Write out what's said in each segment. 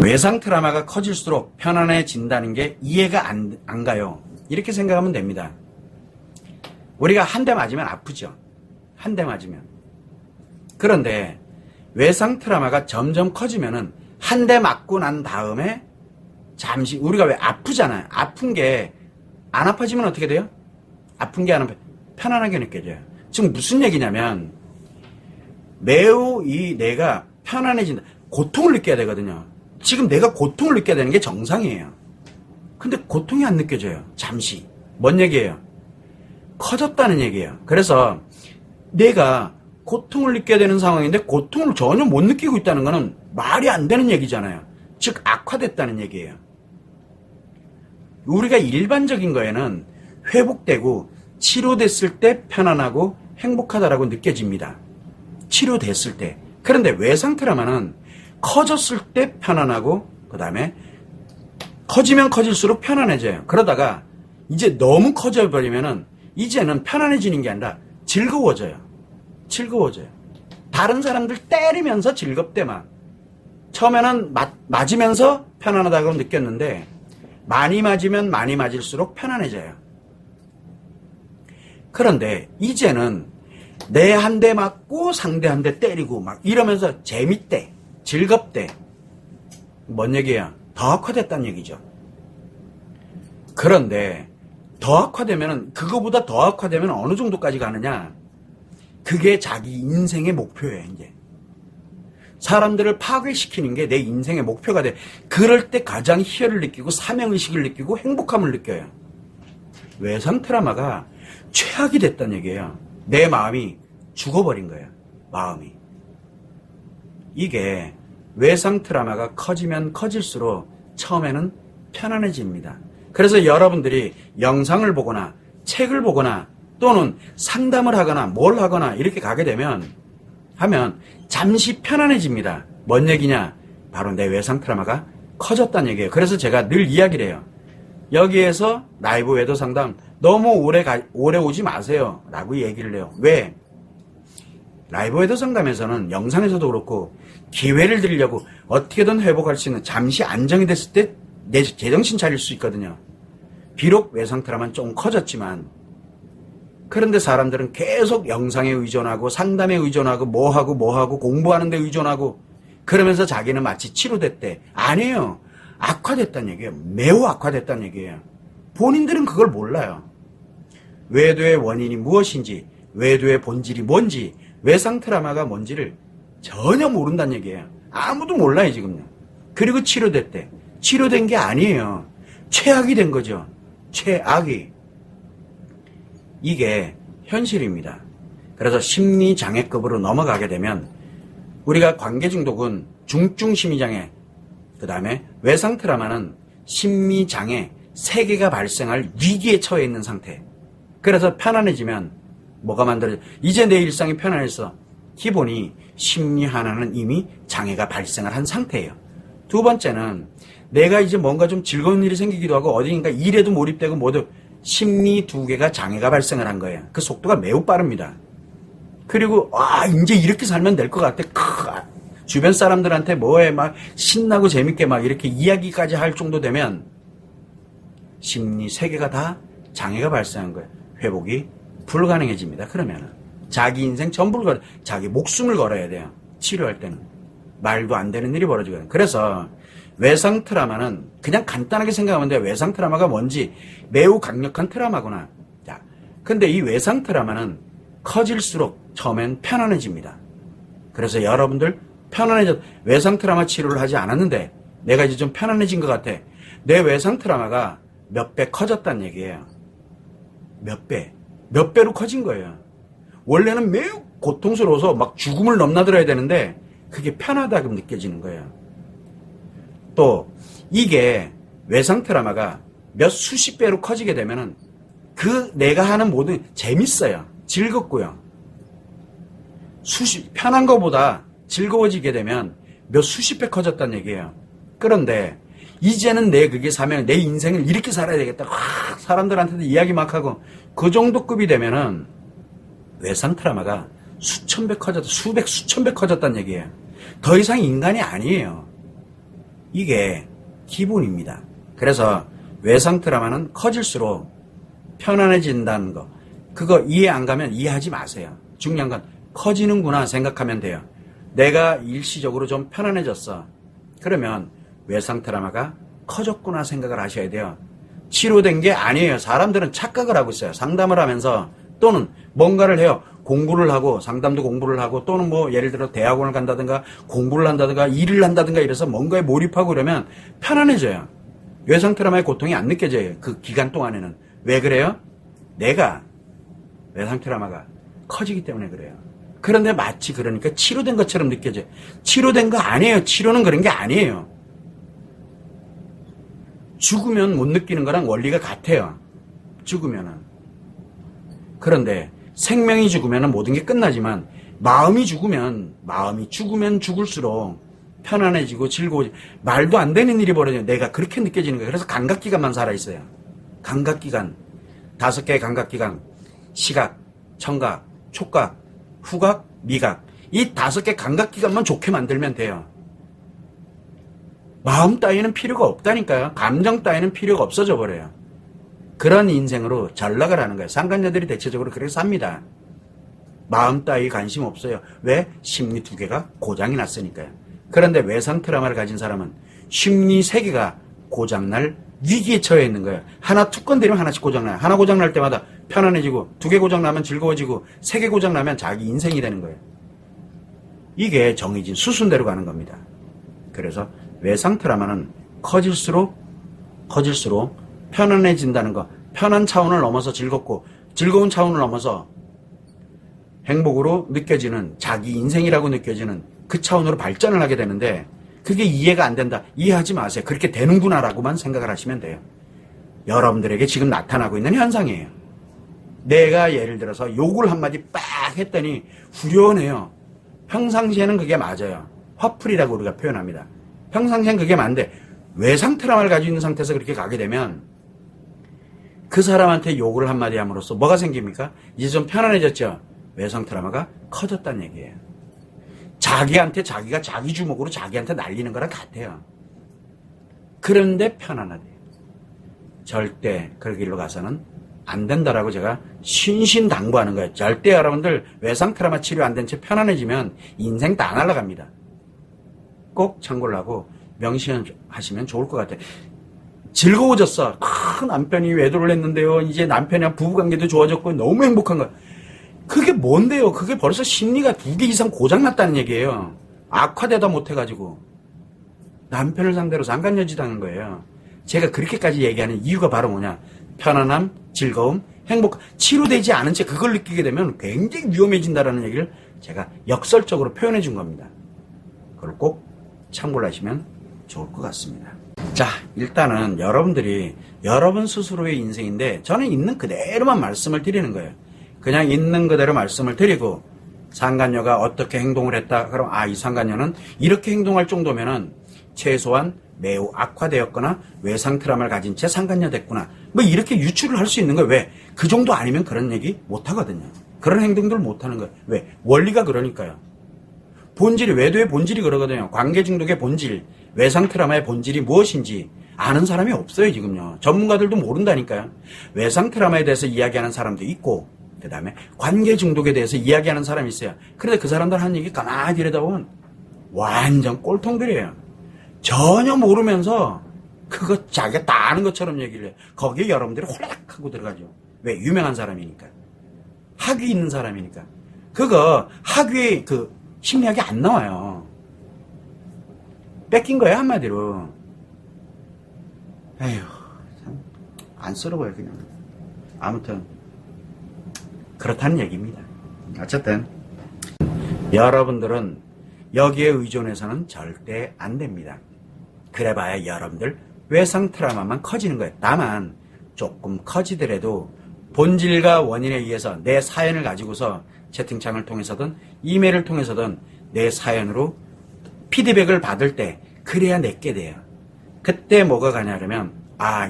외상 트라우마가 커질수록 편안해진다는 게 이해가 안 가요. 이렇게 생각하면 됩니다. 우리가 한 대 맞으면 아프죠. 한 대 맞으면. 그런데 외상 트라우마가 점점 커지면은 한 대 맞고 난 다음에 잠시 우리가 왜 아프잖아요. 아픈 게 안 아파지면 어떻게 돼요? 아픈 게 안 아파 편안하게 느껴져요. 지금 무슨 얘기냐면 매우 이 내가 편안해진다. 고통을 느껴야 되거든요. 지금 내가 고통을 느껴야 되는 게 정상이에요. 근데 고통이 안 느껴져요. 잠시. 뭔 얘기예요? 커졌다는 얘기예요. 그래서 내가 고통을 느껴야 되는 상황인데 고통을 전혀 못 느끼고 있다는 거는 말이 안 되는 얘기잖아요. 즉 악화됐다는 얘기예요. 우리가 일반적인 거에는 회복되고 치료됐을 때 편안하고 행복하다라고 느껴집니다. 치료됐을 때. 그런데 외상 트라우마는 커졌을 때 편안하고 그 다음에 커지면 커질수록 편안해져요. 그러다가 이제 너무 커져버리면은 이제는 편안해지는 게 아니라 즐거워져요. 즐거워져요. 다른 사람들 때리면서 즐겁대 막. 처음에는 맞으면서 편안하다고 느꼈는데 많이 맞으면 많이 맞을수록 편안해져요. 그런데 이제는 내 한 대 맞고 상대 한 대 때리고 막 이러면서 재밌대. 즐겁대. 뭔 얘기야? 더 악화됐다는 얘기죠. 그런데 더 악화되면은 그거보다 더 악화되면 어느 정도까지 가느냐? 그게 자기 인생의 목표예요, 이제. 사람들을 파괴시키는 게 내 인생의 목표가 돼. 그럴 때 가장 희열을 느끼고 사명의식을 느끼고 행복함을 느껴요. 외상 트라우마가 최악이 됐다는 얘기예요. 내 마음이 죽어버린 거예요. 마음이. 이게 외상 트라우마가 커지면 커질수록 처음에는 편안해집니다. 그래서 여러분들이 영상을 보거나 책을 보거나 또는 상담을 하거나 뭘 하거나 이렇게 가게 되면 하면 잠시 편안해집니다. 뭔 얘기냐? 바로 내 외상 트라우마가 커졌다는 얘기예요. 그래서 제가 늘 이야기를 해요. 여기에서 라이브 외도 상담 너무 오래 오지 마세요. 라고 얘기를 해요. 왜? 라이브 외도 상담에서는 영상에서도 그렇고 기회를 드리려고 어떻게든 회복할 수 있는 잠시 안정이 됐을 때 내 제정신 차릴 수 있거든요. 비록 외상 트라우마는 좀 커졌지만 그런데 사람들은 계속 영상에 의존하고 상담에 의존하고 뭐하고 공부하는 데 의존하고 그러면서 자기는 마치 치료됐대. 아니에요. 악화됐다는 얘기예요. 매우 악화됐다는 얘기예요. 본인들은 그걸 몰라요. 외도의 원인이 무엇인지, 외도의 본질이 뭔지, 외상 트라우마가 뭔지를 전혀 모른다는 얘기예요. 아무도 몰라요, 지금요. 그리고 치료됐대. 치료된 게 아니에요. 최악이 된 거죠. 최악이. 이게 현실입니다. 그래서 심리장애급으로 넘어가게 되면 우리가 관계중독은 중증심리장애, 그 다음에 외상 트라우마는 심리장애 3개가 발생할 위기에 처해 있는 상태. 그래서 편안해지면 뭐가 만들어져? 이제 내 일상이 편안해서 기본이 심리 하나는 이미 장애가 발생을 한 상태예요. 두 번째는 내가 이제 뭔가 좀 즐거운 일이 생기기도 하고 어딘가 일에도 몰입되고 모두 심리 2개가 장애가 발생을 한 거예요. 그 속도가 매우 빠릅니다. 그리고 이제 이렇게 살면 될 것 같아. 주변 사람들한테 뭐해 막 신나고 재밌게 막 이렇게 이야기까지 할 정도 되면 심리 3개가 다 장애가 발생한 거예요. 회복이 불가능해집니다. 그러면은 자기 인생 전부를 자기 목숨을 걸어야 돼요. 치료할 때는 말도 안 되는 일이 벌어지거든요. 그래서 외상 트라우마는 그냥 간단하게 생각하면 돼요. 외상 트라우마가 뭔지 매우 강력한 트라우마구나. 자, 근데 이 외상 트라우마는 커질수록 처음엔 편안해집니다. 그래서 여러분들 외상 트라우마 치료를 하지 않았는데 내가 이제 좀 편안해진 것 같아. 내 외상 트라우마가 몇 배 커졌다는 얘기예요. 몇 배. 몇 배로 커진 거예요. 원래는 매우 고통스러워서 막 죽음을 넘나들어야 되는데 그게 편하다고 느껴지는 거예요. 또 이게 외상 트라우마가 몇 수십 배로 커지게 되면은 그 내가 하는 모든 재밌어요. 즐겁고요. 편한 것보다 즐거워지게 되면 몇 수십 배 커졌다는 얘기예요. 그런데 이제는 그게 사명, 내 인생을 이렇게 살아야 되겠다. 사람들한테도 이야기 막 하고 그 정도 급이 되면은 외상 트라우마가 수천 배 커졌다. 수천 배 커졌다는 얘기예요. 더 이상 인간이 아니에요. 이게 기본입니다. 그래서 외상 트라우마는 커질수록 편안해진다는 거. 그거 이해 안 가면 이해하지 마세요. 중요한 건 커지는구나 생각하면 돼요. 내가 일시적으로 좀 편안해졌어. 그러면 외상 트라우마가 커졌구나 생각을 하셔야 돼요. 치료된 게 아니에요. 사람들은 착각을 하고 있어요. 상담을 하면서 또는 뭔가를 해요. 공부를 하고 상담도 공부를 하고 또는 뭐 예를 들어 대학원을 간다든가 공부를 한다든가 일을 한다든가 이래서 뭔가에 몰입하고 이러면 편안해져요. 외상 트라우마의 고통이 안 느껴져요. 그 기간 동안에는. 왜 그래요? 내가 외상 트라우마가 커지기 때문에 그래요. 그런데 마치 그러니까 치료된 것처럼 느껴져요. 치료된 거 아니에요. 치료는 그런 게 아니에요. 죽으면 못 느끼는 거랑 원리가 같아요. 죽으면은. 그런데 생명이 죽으면 모든 게 끝나지만 마음이 죽으면 죽을수록 편안해지고 즐거워지고 말도 안 되는 일이 벌어져요. 내가 그렇게 느껴지는 거예요. 그래서 감각기관만 살아있어요. 감각기관 5개의 감각기관 시각, 청각, 촉각, 후각, 미각 이 5개 감각기관만 좋게 만들면 돼요. 마음 따위는 필요가 없다니까요. 감정 따위는 필요가 없어져 버려요. 그런 인생으로 전락을 하는 거예요. 상간녀들이 대체적으로 그렇게 삽니다. 마음 따위 관심 없어요. 왜? 심리 2개가 고장이 났으니까요. 그런데 외상 트라우마를 가진 사람은 심리 3개가 고장날 위기에 처해 있는 거예요. 하나 툭 건드리면 하나씩 고장나요. 하나 고장날 때마다 편안해지고 2개 고장나면 즐거워지고 3개 고장나면 자기 인생이 되는 거예요. 이게 정해진 수순대로 가는 겁니다. 그래서 외상 트라우마는 커질수록 편안해진다는 거. 편한 차원을 넘어서 즐겁고 즐거운 차원을 넘어서 행복으로 느껴지는 자기 인생이라고 느껴지는 그 차원으로 발전을 하게 되는데 그게 이해가 안 된다. 이해하지 마세요. 그렇게 되는구나라고만 생각을 하시면 돼요. 여러분들에게 지금 나타나고 있는 현상이에요. 내가 예를 들어서 욕을 한마디 빡 했더니 후련해요. 평상시에는 그게 맞아요. 화풀이라고 우리가 표현합니다. 평상시엔 그게 맞는데 외상 트라우마를 가지고 있는 상태에서 그렇게 가게 되면 그 사람한테 욕을 한마디 함으로써 뭐가 생깁니까? 이제 좀 편안해졌죠? 외상 트라우마가 커졌다는 얘기예요. 자기한테 자기가 자기 주먹으로 자기한테 날리는 거랑 같아요. 그런데 편안하대요. 절대 그 길로 가서는 안 된다라고 제가 신신당부하는 거예요. 절대 여러분들 외상 트라우마 치료 안 된 채 편안해지면 인생 다 날아갑니다. 꼭 참고를 하고 명심하시면 좋을 것 같아요. 즐거워졌어. 남편이 외도를 했는데요. 이제 남편이랑 부부관계도 좋아졌고 너무 행복한 거야. 그게 뭔데요? 그게 벌써 심리가 2개 이상 고장났다는 얘기예요. 악화되다 못해가지고 남편을 상대로 상간녀짓 하는 거예요. 제가 그렇게까지 얘기하는 이유가 바로 뭐냐? 편안함, 즐거움, 행복, 치료되지 않은 채 그걸 느끼게 되면 굉장히 위험해진다는 얘기를 제가 역설적으로 표현해 준 겁니다. 그걸 꼭 참고를 하시면 좋을 것 같습니다. 자, 일단은 여러분들이 여러분 스스로의 인생인데 저는 있는 그대로만 말씀을 드리는 거예요. 그냥 있는 그대로 말씀을 드리고 상간녀가 어떻게 행동을 했다. 그럼 이 상간녀는 이렇게 행동할 정도면은 최소한 매우 악화되었거나 외상 트라우마를 가진 채 상간녀 됐구나. 뭐 이렇게 유추를 할 수 있는 거예요. 왜? 그 정도 아니면 그런 얘기 못 하거든요. 그런 행동들을 못 하는 거예요. 왜? 원리가 그러니까요. 본질이, 외도의 본질이 그러거든요. 관계 중독의 본질, 외상 트라우마의 본질이 무엇인지 아는 사람이 없어요, 지금요. 전문가들도 모른다니까요. 외상 트라우마에 대해서 이야기하는 사람도 있고, 그 다음에 관계 중독에 대해서 이야기하는 사람이 있어요. 그런데 그 사람들 하는 얘기 가만히 들여다보면 완전 꼴통들이에요. 전혀 모르면서 그거 자기가 다 아는 것처럼 얘기를 해요. 거기에 여러분들이 홀락 하고 들어가죠. 왜? 유명한 사람이니까. 학위 있는 사람이니까. 그거 학위의 그 심리학이 안 나와요. 뺏긴 거예요, 한마디로. 에휴, 참 안쓰러워요, 그냥. 아무튼 그렇다는 얘기입니다. 어쨌든 여러분들은 여기에 의존해서는 절대 안 됩니다. 그래봐야 여러분들 외상 트라우마만 커지는 거예요. 다만 조금 커지더라도 본질과 원인에 의해서 내 사연을 가지고서 채팅창을 통해서든 이메일을 통해서든 내 사연으로 피드백을 받을 때 그래야 내게 돼요. 그때 뭐가 가냐면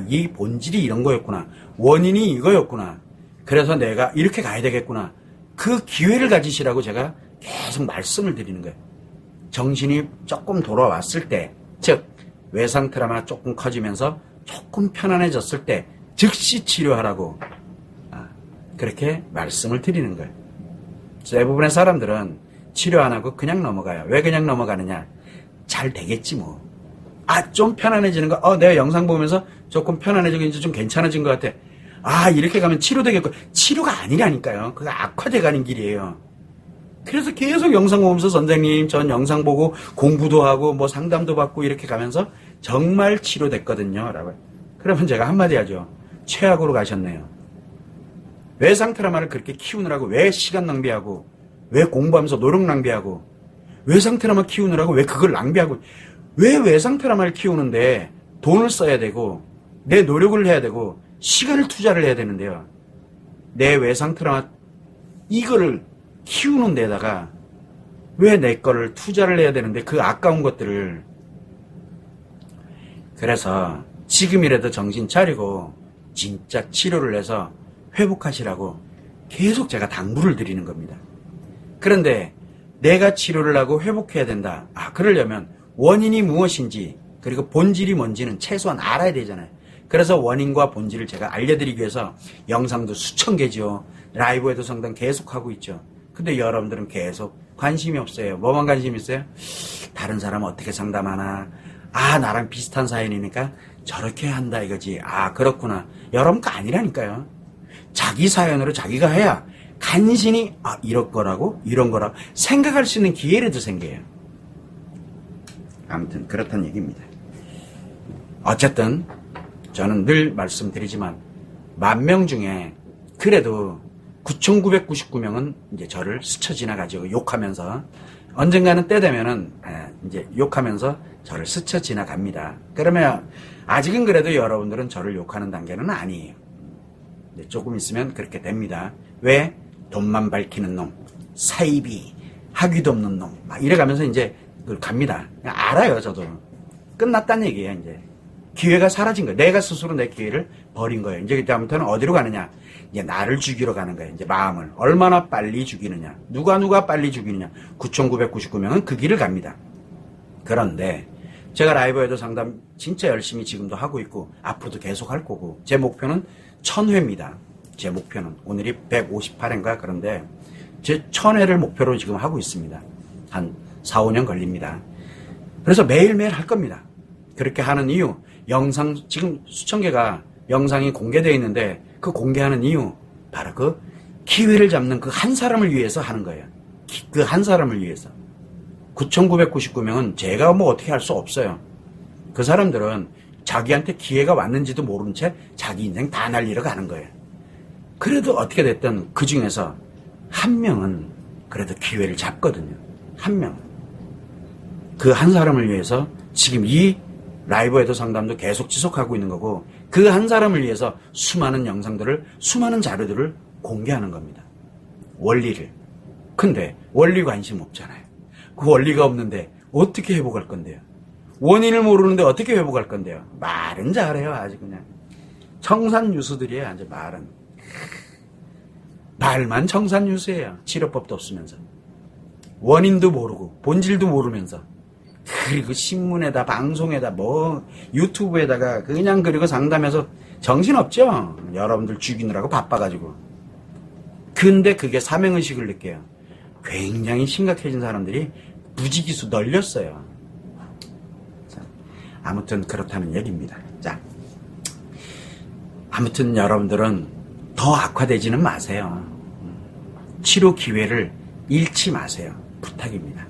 이 본질이 이런 거였구나. 원인이 이거였구나. 그래서 내가 이렇게 가야 되겠구나. 그 기회를 가지시라고 제가 계속 말씀을 드리는 거예요. 정신이 조금 돌아왔을 때, 즉 외상 트라우마 조금 커지면서 조금 편안해졌을 때 즉시 치료하라고 그렇게 말씀을 드리는 거예요. 대부분의 사람들은 치료 안 하고 그냥 넘어가요. 왜 그냥 넘어가느냐? 잘 되겠지 뭐. 좀 편안해지는 거. 내가 영상 보면서 조금 편안해지고 이제 좀 괜찮아진 것 같아. 이렇게 가면 치료되겠고. 치료가 아니라니까요. 그거 악화돼 가는 길이에요. 그래서 계속 영상 보면서 선생님, 전 영상 보고 공부도 하고 뭐 상담도 받고 이렇게 가면서 정말 치료됐거든요. 라고. 그러면 제가 한마디 하죠. 최악으로 가셨네요. 외상 트라우마를 그렇게 키우느라고 왜 시간 낭비하고, 왜 공부하면서 노력 낭비하고, 외상 트라우마 키우느라고 왜 그걸 낭비하고, 왜 외상 트라우마를 키우는데 돈을 써야 되고, 내 노력을 해야 되고, 시간을 투자를 해야 되는데요. 내 외상 트라우마, 이거를 키우는 데다가 왜 내 거를 투자를 해야 되는데 그 아까운 것들을. 그래서 지금이라도 정신 차리고 진짜 치료를 해서 회복하시라고 계속 제가 당부를 드리는 겁니다. 그런데 내가 치료를 하고 회복해야 된다. 그러려면 원인이 무엇인지 그리고 본질이 뭔지는 최소한 알아야 되잖아요. 그래서 원인과 본질을 제가 알려드리기 위해서 영상도 수천 개죠. 라이브에도 상담 계속하고 있죠. 근데 여러분들은 계속 관심이 없어요. 뭐만 관심 있어요? 다른 사람 어떻게 상담하나? 나랑 비슷한 사연이니까 저렇게 한다 이거지. 그렇구나. 여러분 거 아니라니까요. 자기 사연으로 자기가 해야 간신히 이럴 거라고 이런 거라고 생각할 수 있는 기회라도 생겨요. 아무튼 그렇다는 얘기입니다. 어쨌든 저는 늘 말씀드리지만 10,000명 중에 그래도 9,999명은 이제 저를 스쳐 지나가죠. 욕하면서. 언젠가는 때 되면은 이제 욕하면서 저를 스쳐 지나갑니다. 그러면 아직은 그래도 여러분들은 저를 욕하는 단계는 아니에요. 조금 있으면 그렇게 됩니다. 왜? 돈만 밝히는 놈, 사이비, 학위도 없는 놈, 막 이래가면서 이제 갑니다. 알아요, 저도. 끝났다는 얘기예요, 이제. 기회가 사라진 거예요. 내가 스스로 내 기회를 버린 거예요. 이제 그때부터는 어디로 가느냐? 이제 나를 죽이러 가는 거예요. 이제 마음을. 얼마나 빨리 죽이느냐. 누가 빨리 죽이느냐. 9,999명은 그 길을 갑니다. 그런데 제가 라이브에도 상담 진짜 열심히 지금도 하고 있고 앞으로도 계속 할 거고 제 목표는 1000회입니다. 제 목표는. 오늘이 158회인가 그런데 제 1000회를 목표로 지금 하고 있습니다. 한 4, 5년 걸립니다. 그래서 매일매일 할 겁니다. 그렇게 하는 이유, 영상 지금 수천 개가 영상이 공개되어 있는데 그 공개하는 이유 바로 그 기회를 잡는 그 한 사람을 위해서 하는 거예요. 그 한 사람을 위해서. 9,999명은 제가 뭐 어떻게 할 수 없어요. 그 사람들은 자기한테 기회가 왔는지도 모른 채 자기 인생 다 날리러 가는 거예요. 그래도 어떻게 됐든 그 중에서 한 명은 그래도 기회를 잡거든요. 한 명. 그 한 사람을 위해서 지금 이 라이브에도 상담도 계속 지속하고 있는 거고 그 한 사람을 위해서 수많은 영상들을 수많은 자료들을 공개하는 겁니다. 원리를. 근데 원리 관심 없잖아요. 그 원리가 없는데 어떻게 회복할 건데요? 원인을 모르는데 어떻게 회복할 건데요? 말은 잘해요. 아주 그냥 청산유수들이에요. 아주 말은. 말만 청산유수예요. 치료법도 없으면서. 원인도 모르고 본질도 모르면서 그리고 신문에다 방송에다 뭐 유튜브에다가 그냥 그리고 상담해서 정신없죠. 여러분들 죽이느라고 바빠가지고. 근데 그게 사명의식을 느껴요. 굉장히 심각해진 사람들이 무지기수 널렸어요. 자, 아무튼 그렇다는 얘기입니다. 자, 아무튼 여러분들은 더 악화되지는 마세요. 치료 기회를 잃지 마세요. 부탁입니다.